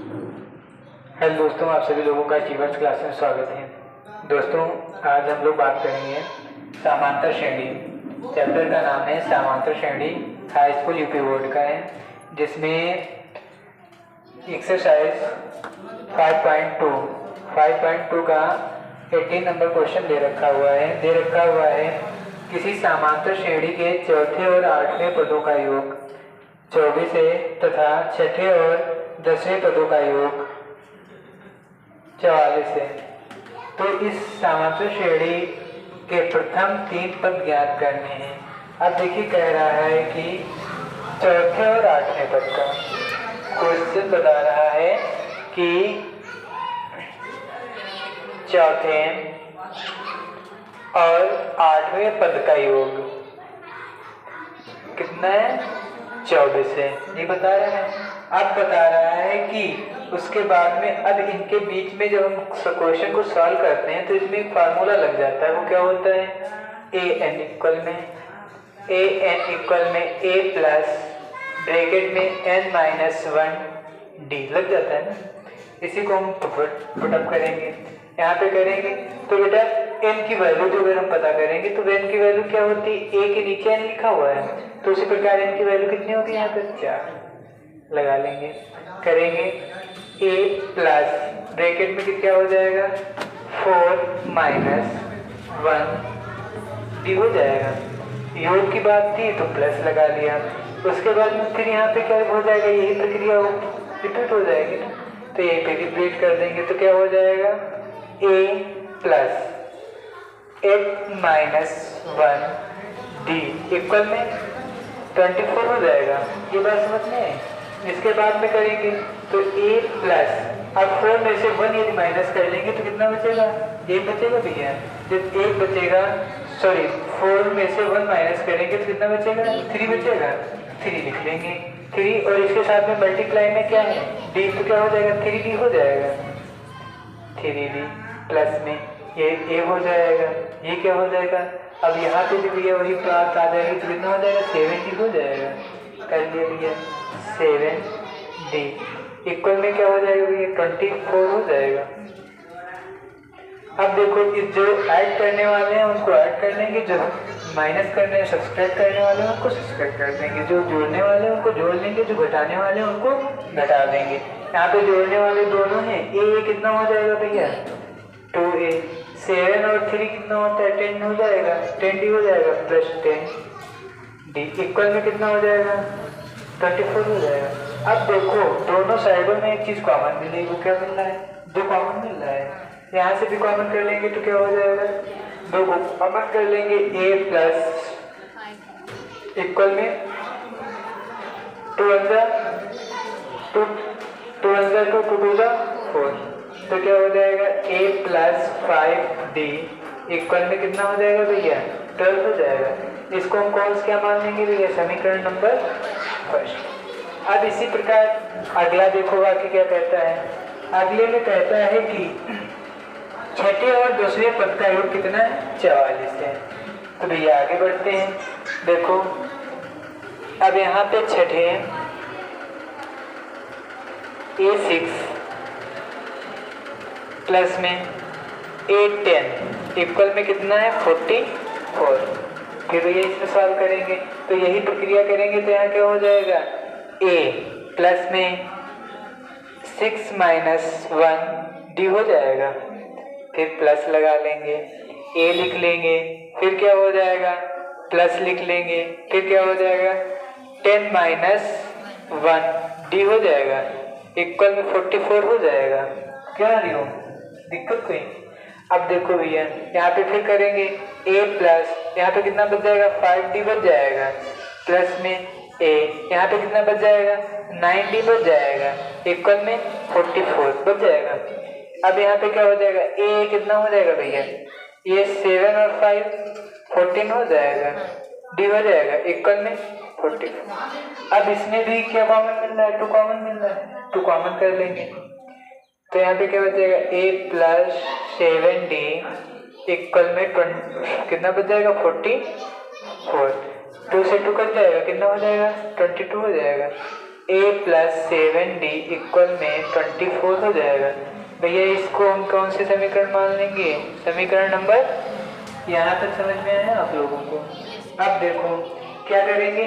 Hello दोस्तों, आप सभी लोगों का कीवर्ड्स क्लास में स्वागत है। दोस्तों, आज हम लोग बात करेंगे समांतर श्रेणी। चैप्टर का नाम है समांतर श्रेणी, हाई स्कूल यूपी बोर्ड का है, जिसमें एक्सरसाइज 5.2 का 18 नंबर क्वेश्चन दे रखा हुआ है किसी समांतर श्रेणी के चौथे और आठवें पदों का योग 24 है तथा छठे और 10वें पदों का योग 44 है। तो इस समांतर श्रेणी के प्रथम 3 पद ज्ञात करने हैं। अब देखिए, कह रहा है कि चौथे और आठवें पद का क्वेश्चन बता रहा है कि चौथे और आठवें पद का योग कितना है? 24 है, ये बता रहा है। अब बता रहा है कि उसके बाद में अब इनके बीच में जब हम क्वेश्चन को सॉल्व करते हैं तो इसमें एक फार्मूला लग जाता है। वो क्या होता है? ए एन इक्वल में ए प्लस ब्रैकेट में एन माइनस 1 डी लग जाता है ना। इसी को हम पुटअप करेंगे, यहाँ पे करेंगे तो बेटा एन की वैल्यू जो अगर हम पता करेंगे तो एन की वैल्यू क्या होती है? ए के नीचे एन लिखा हुआ है, तो उसी प्रकार एन की वैल्यू कितनी होगी? यहाँ पे 4 लगा लेंगे, करेंगे ए प्लस ब्रैकेट में क्या हो जाएगा? 4 माइनस 1 डी हो जाएगा। योग की बात थी तो प्लस लगा लिया। उसके बाद में फिर यहाँ पे क्या हो जाएगा? यही प्रक्रिया रिपीट हो जाएगी ना, तो यही पे रिपीट कर देंगे तो क्या हो जाएगा? ए प्लस 8 माइनस 1 डी इक्वल में 24 हो जाएगा। ये बात समझ में है? इसके बाद में करेंगे तो a प्लस, अब 4 में से 1 यदि माइनस कर लेंगे तो कितना बचेगा? 1 बचेगा भैया। जब 1 बचेगा, 4 में से 1 माइनस करेंगे तो कितना बचेगा? 3 बचेगा। 3 लिख लेंगे, 3 और इसके साथ में मल्टीप्लाई में क्या है? d, तो क्या हो जाएगा? 3d हो जाएगा। 3d प्लस में ये a हो जाएगा, ये क्या हो जाएगा? अब यहाँ पे भी भैया वही बात आ जाएगी तो कितना हो जाएगा? 7d हो जाएगा। कर लिया भैया, 7d इक्वल में क्या हो जाएगा भैया? 24 हो जाएगा। अब देखो, इस जो ऐड करने वाले हैं उनको ऐड कर लेंगे, जो माइनस करने हैं सब्सट्रैक्ट करने वाले हैं उनको सब्सट्रैक्ट कर देंगे, जो जोड़ने वाले हैं उनको जोड़ लेंगे, जो घटाने वाले हैं उनको घटा देंगे। यहाँ पे जोड़ने वाले दोनों हैं। ए कितना हो जाएगा भैया? 2a। 7 और 3 कितना होता है? 10 हो जाएगा, 10d हो जाएगा प्लस 10d इक्वल में कितना हो जाएगा? 24 हो जाएगा। अब देखो, दोनों साइडों में एक चीज कॉमन मिलेगी। वो क्या मिल रहा है? 2 कॉमन मिल रहा है। यहाँ से भी कॉमन कर लेंगे तो क्या हो जाएगा? 2 को कॉमन कर लेंगे, a प्लस इक्वल में 2 4, तो क्या हो जाएगा? a प्लस 5d इक्वल में कितना हो जाएगा भैया? 12 हो जाएगा। इसको हम कौन सा क्या मान लेंगे भैया? समीकरण नंबर फर्स्ट। अब इसी प्रकार अगला देखो आगे क्या कहता है। अगले में कहता है कि छठे और 10वें पद का योग कितना है? 44 है। तो भैया आगे बढ़ते हैं। देखो, अब यहाँ पे छठे a6 प्लस में a10 इक्वल में कितना है? 44। फिर भैया इसमें सॉल्व करेंगे तो यही प्रक्रिया करेंगे तो यहाँ क्या हो जाएगा? a प्लस में 6 माइनस 1 डी हो जाएगा। फिर प्लस लगा लेंगे, a लिख लेंगे, फिर क्या हो जाएगा? प्लस लिख लेंगे, फिर क्या हो जाएगा? 10 माइनस 1 डी हो जाएगा इक्वल में 44 हो जाएगा। क्या रही हो दिक्कत कोई? अब देखो भैया, यहाँ पे फिर करेंगे a प्लस, यहाँ पे कितना बच जाएगा? 5d बच जाएगा, प्लस में a, यहाँ पे कितना बच जाएगा? 9d बच जाएगा इक्वल में 44 बच जाएगा। अब यहाँ पे क्या हो जाएगा? a कितना हो जाएगा भैया? ये 7 और 5 14 हो जाएगा, d हो जाएगा इक्वल में 44। अब इसमें भी क्या कॉमन मिल रहा है? 2 कॉमन मिल रहा है, 2 कॉमन कर लेंगे तो यहाँ पे क्या बचेगा? a प्लस 7d इक्वल में कितना बच जाएगा? 44। 2 से 2 कट जाएगा, कितना हो जाएगा? 22 हो जाएगा। a प्लस 7d इक्वल में 24 हो जाएगा। भैया इसको हम कौन से समीकरण मान लेंगे? समीकरण नंबर, यहाँ तक समझ में आया आप लोगों को? अब देखो क्या करेंगे,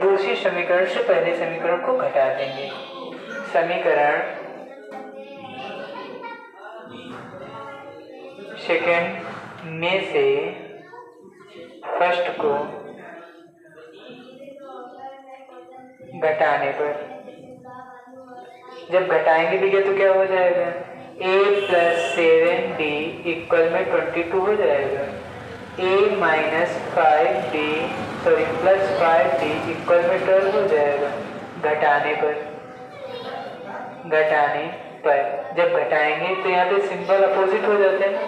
दूसरी समीकरण से पहले समीकरण को घटा देंगे। समीकरण सेकंड में से फर्स्ट को घटाने पर, जब घटाएंगे भैया तो क्या हो जाएगा, a प्लस 7d इक्वल में 22 हो जाएगा। a minus 5d plus 5d equal में 12 हो जाएगा। घटाने पर जब घटाएंगे तो यहाँ पे सिंबल अपोजिट हो जाते हैं,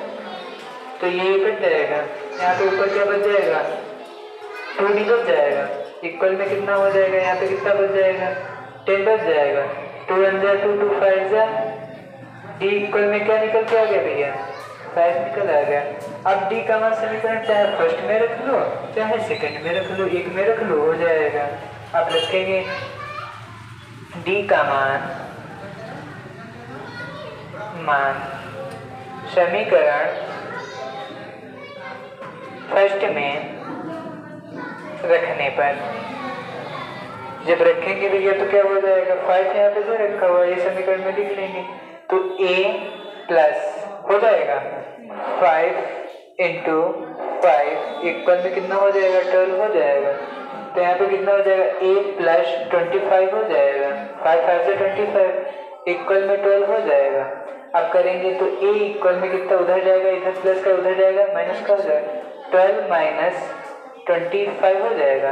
तो ये कट जाएगा। यहाँ पे ऊपर क्या बच जाएगा, 2d बच जाएगा। इक्वल में कितना हो जाएगा, यहाँ पे कितना बच जाएगा, 10 बच जाएगा। 2 1 जा 2 2 5 जा, d इक्वल में क्या निकल के आ गया भैया, 5 निकल आ गया। अब d का मान समीकरण चाहे फर्स्ट में रख लो चाहे सेकंड में रख लो, एक में रख लो, हो जाएगा। अब रखेंगे d का मान समीकरण फर्स्ट में रखने पर, जब रखेंगे भैया तो क्या हो जाएगा, 5 यहाँ पे जो रखा हुआ है ये समीकरण में लिख लेंगे, तो a प्लस हो जाएगा 5 इंटू 5 इक्वल में कितना हो जाएगा, 12 हो जाएगा। तो यहाँ पे कितना हो जाएगा, a प्लस 25 हो जाएगा। 5 5 से 25 इक्वल में 12 हो जाएगा। अब करेंगे तो a इक्वल में कितना उधर जाएगा, इधर प्लस का उधर जाएगा, माइनस का हो जाएगा, 12 माइनस 25 हो जाएगा।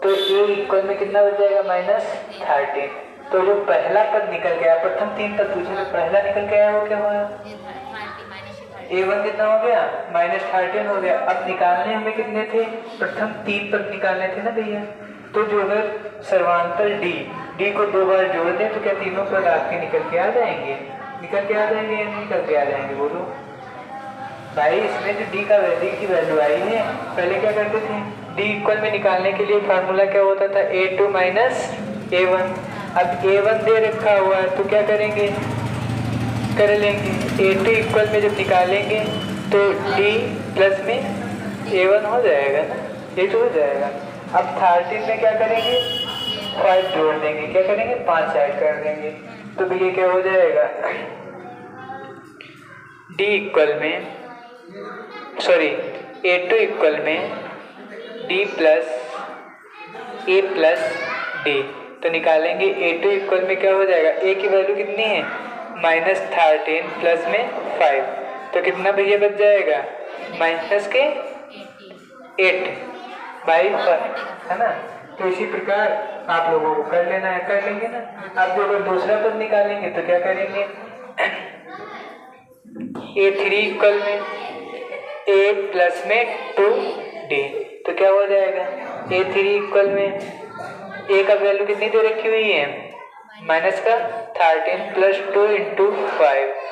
तो a इक्वल में कितना बच जाएगा, माइनस 13। तो जो पहला पद निकल गया, प्रथम 3 पद पूछे तो पहला निकल के आया वो क्या हुआ, a1 कितना हो गया, माइनस 13 हो गया। अब निकालने हमें कितने थे, प्रथम 3 पद निकालने थे ना भैया। तो जो अगर सर्वांतर d को 2 बार जोड़ दें तो क्या तीनों पद आपके निकल के आ जाएंगे, निकल के आ जाएंगे या नहीं निकल के आ जाएंगे, बोलो भाई। इसमें जो d का वैल्यू की वैल्यू आई है, पहले क्या करते थे, d इक्वल में निकालने के लिए फार्मूला क्या होता था, a2 माइनस a1। अब a1 दे रखा हुआ है तो क्या करेंगे, कर लेंगे a2 इक्वल में जब निकालेंगे तो d प्लस में a1 हो जाएगा ना, a2 हो जाएगा। अब 13 में क्या करेंगे, 5 जोड़ देंगे, क्या करेंगे, 5 ऐड कर देंगे। तो भैया क्या हो जाएगा, d इक्वल में a2 इक्वल में d plus a plus d। तो निकालेंगे a2 इक्वल में क्या हो जाएगा, a की वैल्यू कितनी है, माइनस 13 प्लस में 5, तो कितना भैया बच जाएगा, माइनस के 8/5 है ना। तो इसी प्रकार आप लोगों को कर लेना है, कर लेंगे ना। अब जो अगर दूसरा पद निकालेंगे तो क्या करेंगे, a3 इक्वल में a प्लस में 2d। तो क्या हो जाएगा, a3 इक्वल में a का वैल्यू कितनी दे रखी हुई है, माइनस का 13 प्लस 2 इंटू 5।